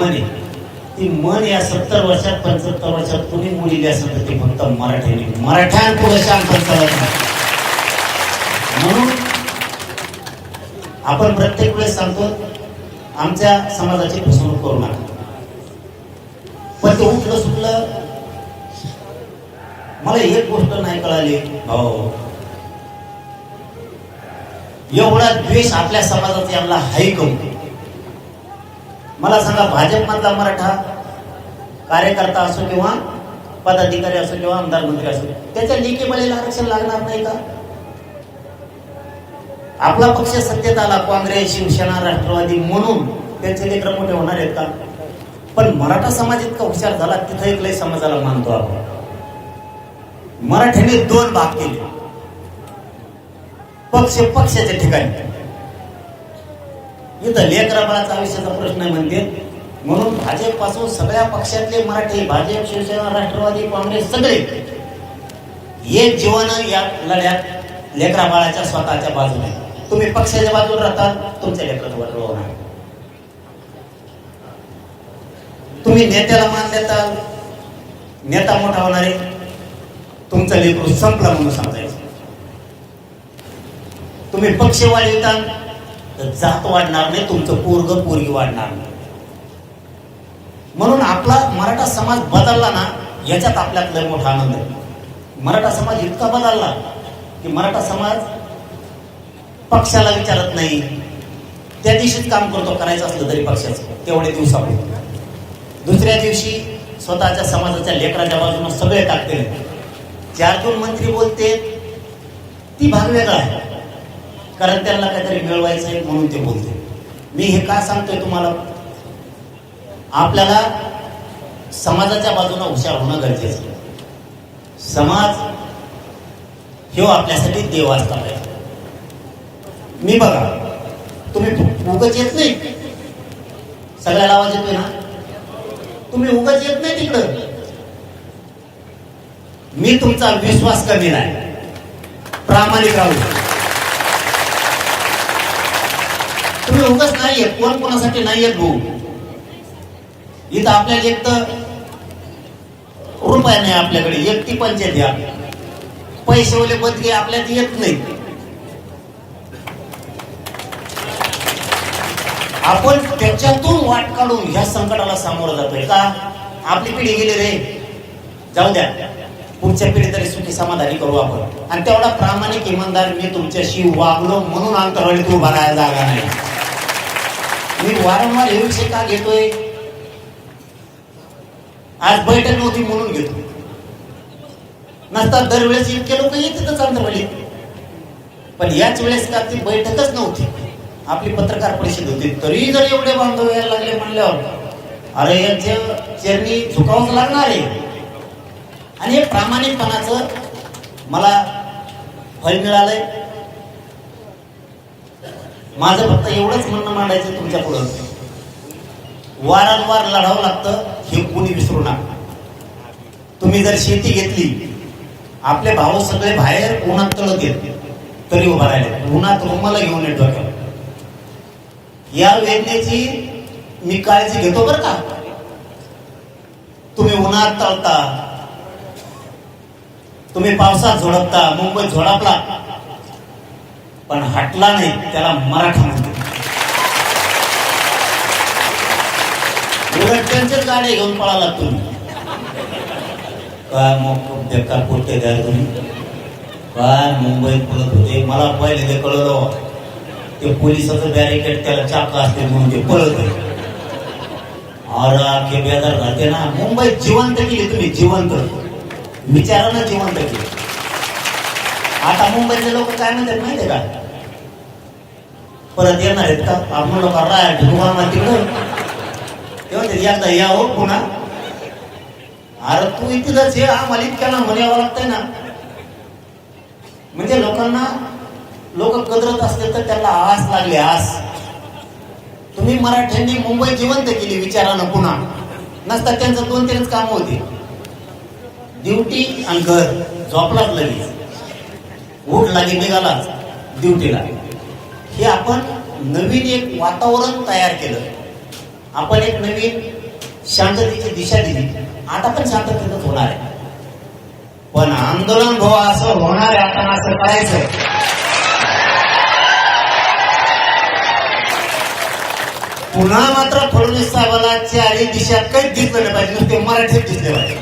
म्हणे ती मन या 70 वर्षात 75 वर्षात कुणी मुलीली असेल तर ते फक्त मराठ्याने मराठ्यांपुढे शांत चालत नाही. म्हणून आपण प्रत्येक वेळेस सांगतो आमच्या समाजाची फसवणूक करू नका. पण ते उठलं सुटलं मला एक गोष्ट नाही कळाली भाऊ, एवढा द्वेष आपल्या समाजाचा यांना हाय कमी. मला सांगा, भाजप मधला मराठा कार्यकर्ता असो किंवा पदाधिकारी असो किंवा आमदार मंत्री असो, त्याच्या लेकीबळीला आरक्षण लागणार नाही का? आपला पक्ष सत्तेत आला, काँग्रेस, शिवसेना, राष्ट्रवादी, म्हणून त्यांचे लेकर मोठे होणार आहेत का? पण मराठा समाज इतका हुशार झाला, तिथं एक लय समाजाला मानतो आपण. मराठ्याने 2 भाग केले पक्षाच्या ठिकाणी. इथं लेकरा बाळाचा आयुष्याचा प्रश्न म्हणते. म्हणून भाजप पासून सगळ्या पक्षातले मराठी, भाजप, शिवसेना, राष्ट्रवादी, काँग्रेस सगळे एक जीवन या लढ्यात लेकरा बाळाच्या स्वतःच्या बाजूने. तुम्ही पक्षाच्या बाजूला राहता, तुमच्या लेकराचं वाटलं होणार. तुम्ही नेत्याला मान देता, नेता मोठा होणार आहे, तुमचं लेकरू संपला म्हणून समजायचं. तुम्ही पक्ष वाढवता तर जात वाढणार नाही, तुमचं पोरग पोरगी वाढणार नाही. म्हणून आपला मराठा समाज बदलला ना, याच्यात आपल्यात लय मोठा आनंद आहे. मराठा समाज इतका बदलला की मराठा समाज पक्षाला विचारत नाही, त्या दिवशीच काम करतो, करायचं असलं तरी पक्षाचं तेवढे दिवसापुरतं. दुसऱ्या दिवशी स्वतःच्या समाजाच्या लेकराच्या बाजूने सगळे टाकते. 4 मंत्री बोलते, ती भाग वेगळा आहे, कारण त्यांना काहीतरी मिळवायचं आहे म्हणून ते बोलते. मी हे का सांगतोय तुम्हाला, आपल्याला समाजाच्या बाजूने हुशार होणं गरजेचं आहे. समाज हे आपल्यासाठी देव असला पाहिजे. मी बघा, तुम्ही उगाच येत नाही, सगळ्याला आवाज येतोय ना, तुम्ही उगाच येत नाही तिकडं. मी तुमचा विश्वास कमी नाही, प्रामाणिक राहू. तुम्ही उगाच नाही येत, कोण कोणासाठी नाही येत भाऊ. इथं आपल्याला एक तर रुपया नाही, आपल्याकडे एकटी पंचायत द्या, पैसे ओले बदगे आपल्याला येत नाही. आपण त्याच्यातून वाट काढून ह्या संकटाला सामोरं जातोय का? आपली पिढी गेली रे, जाऊ द्या, पुढच्या पिढी तरी सुखी समाधानी करू आपण. आणि तेवढा प्रामाणिक इमानदार मी तुमच्याशी वागलो म्हणून अंतराळीत उभा राहायला जागा नाही. मी वारंवार हे विषय का घेतोय, आज बैठक नव्हती म्हणून घेतो, नसतात दरवेळेस इतके लोक येतातच अंतराळीत. पण याच वेळेस का ती बैठकच नव्हती, आपली पत्रकार परिषद होती, तरी जर एवढे बांधव यायला लागले म्हणल्यावर अरे यांच्या चरणी झुकावंच लागणार आहे. आणि हे प्रामाणिकपणाचं मला फळ मिळालंय. माझं फक्त एवढंच म्हणणं मांडायचं तुमच्या पुढं, वारंवार लढावं लागतं हे कोणी विसरू नका. तुम्ही जर शेती घेतली, आपले भाऊ सगळे बाहेर उन्हात तळत येत तरी उभा राहिले, उन्हात रुमाला घेऊन येतो. या वेदनेची मी काळजी घेतो बरं का. तुम्ही उन्हात तळता, तुम्ही पावसात झोडपता, मुंबईत झोडपला, पण हटला नाही, त्याला मराठा म्हणते. त्यांच्याच गाड्या घेऊन पळाला तुम्ही. काय मग बेकार पोटे द्या तुम्ही, काय मुंबईत पळत होते. मला पहिले ते कळलं, ते पोलिसाचं बॅरिकेड त्याला चाक असते म्हणून ते पळत होते. अरे बेदार घालते ना. मुंबईत जिवंत केली तुम्ही, जिवंत, विचारानं जिवंत केली. आता मुंबईतले लोक काय म्हणतात माहितीये का, परत येणार आहेत का आपण लोक राय तिकडं, तेव्हा एकदा या हो पुन्हा. अरे तू इथंच हे आम्हाला इतक्याला म्हणावं लागतंय ना. म्हणजे लोकांना लोक कदरत असते तर त्याला आस लागली, आस. तुम्ही मराठ्यांनी मुंबई जिवंत केली विचारानं पुन्हा, नसता त्यांचं 2-3 काम होते, ड्युटी आणि घर. झोपलाच लगेच, उठ लागे निघालाच ड्युटीला. हे आपण नवीन एक वातावरण तयार केलं. आपण एक नवीन शांततेची दिशा दिली. आता पण शांततेतच होणार आहे, पण आंदोलन भाऊ असं होणार आहे. आता असं करायचं. पुन्हा मात्र फडणवीस साहेबांना चारी दिशा काहीच दिसलं नाही पाहिजे, नुसते मराठीत दिसले पाहिजे.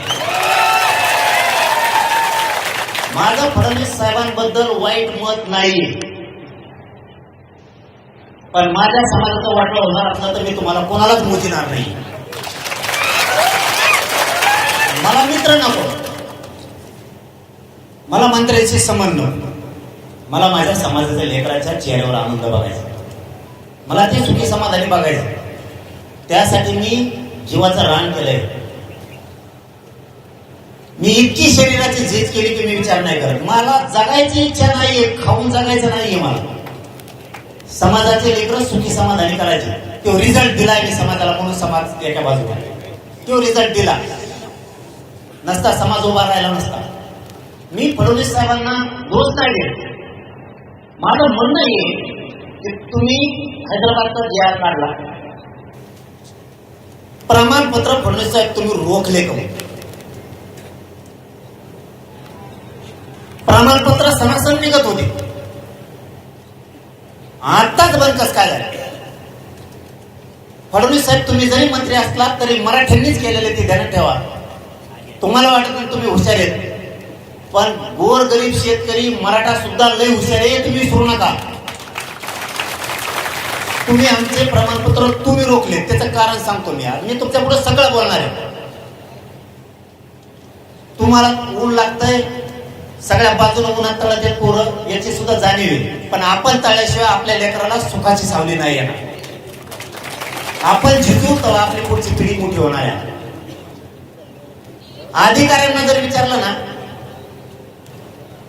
माझं फडणवीस साहेबांबद्दल वाईट मत नाही, पण माझ्या समाजाचं वाटलं होणार असलं तर मी तुम्हाला कोणालाच मोजिणार नाही. मला मित्र नको, मला मंत्र्याशी संबंध, मला माझ्या समाजाच्या लेकराच्या चेहऱ्यावर आनंद बघायचा, मला ते सुखी समाधानी बघायचं. त्यासाठी मी जीवाचं रान केलंय. मी इतकी शरीराची झीज केली की मी विचार नाही करत. मला जगायची इच्छा नाहीये, खाऊन जगायचं नाहीये. मला समाजाचे लेकर सुखी समाधानी करायचे. तो रिझल्ट दिलाय मी समाजाला, म्हणून समाज एका बाजूला तो रिझल्ट दिला नसता समाज उभा राहिला नसता. मी फडणवीस साहेबांना दोष नाही देत. माझं म्हणणं आहे की तुम्ही हैदराबादचा जी.आर. काढला, प्रमाणपत्र फडणवीस साहेब तुम्ही रोखले का? प्रमाणपत्र सणासण निघत होते, आताच बंद कस काय झालं? फडणवीस साहेब तुम्ही जरी मंत्री असलात तरी मराठ्यांनीच केलेले ते ध्यानात ठेवा. तुम्हाला वाटत नाही तुम्ही हुशार आहेत, पण गोर गरीब शेतकरी मराठा सुद्धा लय हुशार आहे, तुम्ही विसरू नका. तुम्ही आमचे प्रमाणपत्र तुम्ही रोखले, त्याचं कारण सांगतो मी. आज मी तुमच्या पुढे सगळं बोलणार आहे. तुम्हाला ऊन लागतंय, सगळ्या बाजूला उन्हात तळाचे पोरं याची सुद्धा जाणीव आहे, पण आपण तळल्याशिवाय आपल्या लेकराला सुखाची सावली नाही येणार. आपण झिजू तेव्हा आपली पुढची पिढी मोठी होणार आहे. अधिकाऱ्यांना जर विचारलं ना,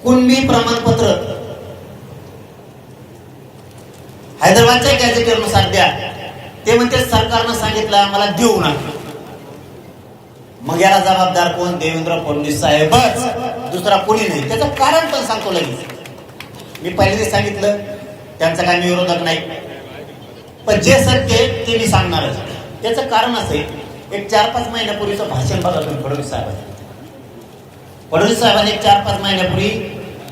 कुणबी प्रमाणपत्र हैदराबादच्या गॅझेटनुसार द्या, ते म्हणते सरकारनं सांगितलं आम्हाला देऊ नका. मग याला जबाबदार कोण? देवेंद्र फडणवीस साहेबच, दुसरा कोणी नाही. त्याचं कारण पण सांगतो लगेच. मी पहिल्यांदा सांगितलं त्यांचा काय मी विरोधक नाही, पण जे सत्य आहे ते मी सांगणारच. त्याचं कारण असं आहे, एक 4-5 महिन्यापूर्वीचं भाषण बघा तुम्ही फडणवीस साहेबांनी. फडणवीस साहेबांनी 4-5 महिन्यापूर्वी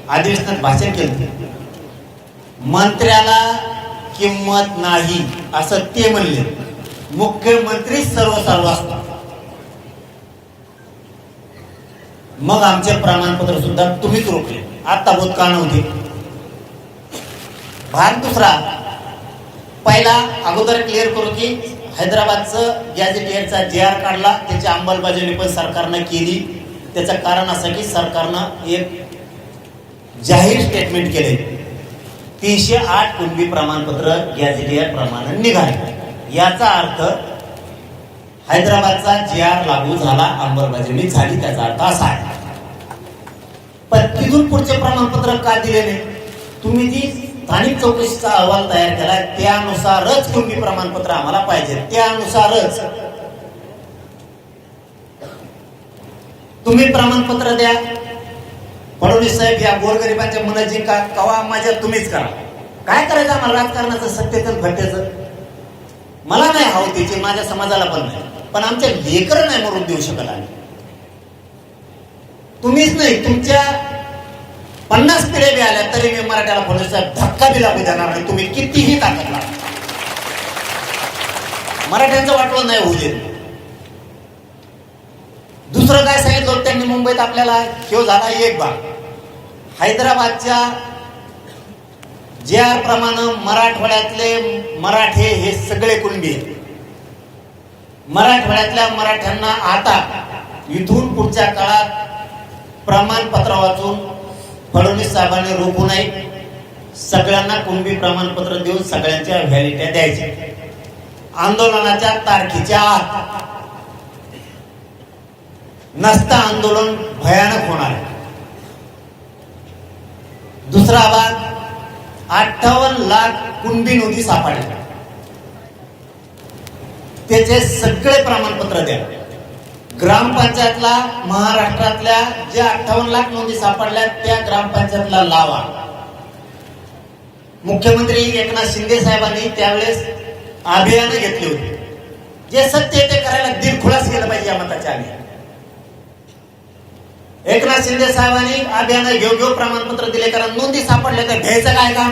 अधिवेशनात भाषण केलं. मंत्र्याला किंमत नाही असं ते म्हणले. मुख्यमंत्री सर्व असतात. मग आमचे प्रमाणपत्र सुद्धा तुम्हीच रोखले. आता भूतकाळ नव्हते. भाग दुसरा, पहिला अगोदर क्लिअर करू की हैदराबादचं गॅझेटियरचा जी.आर. काढला, त्याची अंमलबजावणी पण सरकारनं केली. त्याचं कारण असं की सरकारनं एक जाहीर स्टेटमेंट केले, 308 कुणबी प्रमाणपत्र गॅझेटियर प्रमाणे निघाले. याचा अर्थ हैदराबादचा जी.आर. लागू झाला, अंमलबजावणी झाली, त्याचा अर्थ असा आहे. पण तिथून पुढचे प्रमाणपत्र का दिले नाही? तुम्ही जी स्थानिक चौकशीचा अहवाल तयार केला त्यानुसारच कुणबी प्रमाणपत्र आम्हाला पाहिजे, त्यानुसारच तुम्ही प्रमाणपत्र द्या. फडणवीस साहेब या गोरगरिबांच्या मनाची का कवा माझ्या तुम्हीच करा. काय करायचं आम्हाला राजकारणाचं, सत्तेचं, भट्ट्याचं? मला नाही हवं त्याची, माझ्या समाजाला पण नाही, पण आमच्या लेकर नाही मरून देऊ शकत आम्ही. तुम्हीच नाही, तुमच्या 50 पिढ्या बी आल्या तरी मी मराठ्याला फडणवीस साहेब धक्का बी लागू देणार नाही. तुम्ही कितीही ताकद लावा, मराठ्यांचं वाटलं नाही होऊ देत. दुसरं काय सांगितलं त्यांनी मुंबईत आपल्याला, ह्यो झाला एक भाग. हैदराबादच्या जी.आर. प्रमाणे मराठवाड्यातले मराठे हे सगळे कुणबी. मराठवाड्यातल्या मराठ्यांना आता इथून पुढच्या काळात प्रमाणपत्र वाचून फडणवीस साहेबांनी रोखू नये. सगळ्यांना कुणबी प्रमाणपत्र देऊन सगळ्यांच्या व्हॅलिडिटी द्यायच्या. आंदोलनाच्या तारखेच्या आत, नसता आंदोलन भयानक होणार आहे. दुसरा भाग, 58 लाख कुणबी नोंदी सापडल्या, त्याचे सगळे प्रमाणपत्र द्या. ग्रामपंचायतला महाराष्ट्रातल्या ज्या 58 लाख नोंदी सापडल्या त्या ग्रामपंचायतला लावा. मुख्यमंत्री एकनाथ शिंदे साहेबांनी त्यावेळेस अभियान घेतले होते. जे सत्य आहे ते करायला दिलखुलास केलं पाहिजे या मताच्या आम्ही. एकनाथ शिंदे साहेबांनी अभियान घेऊ प्रमाणपत्र दिले, कारण नोंदी सापडले तर घ्यायचं काय का?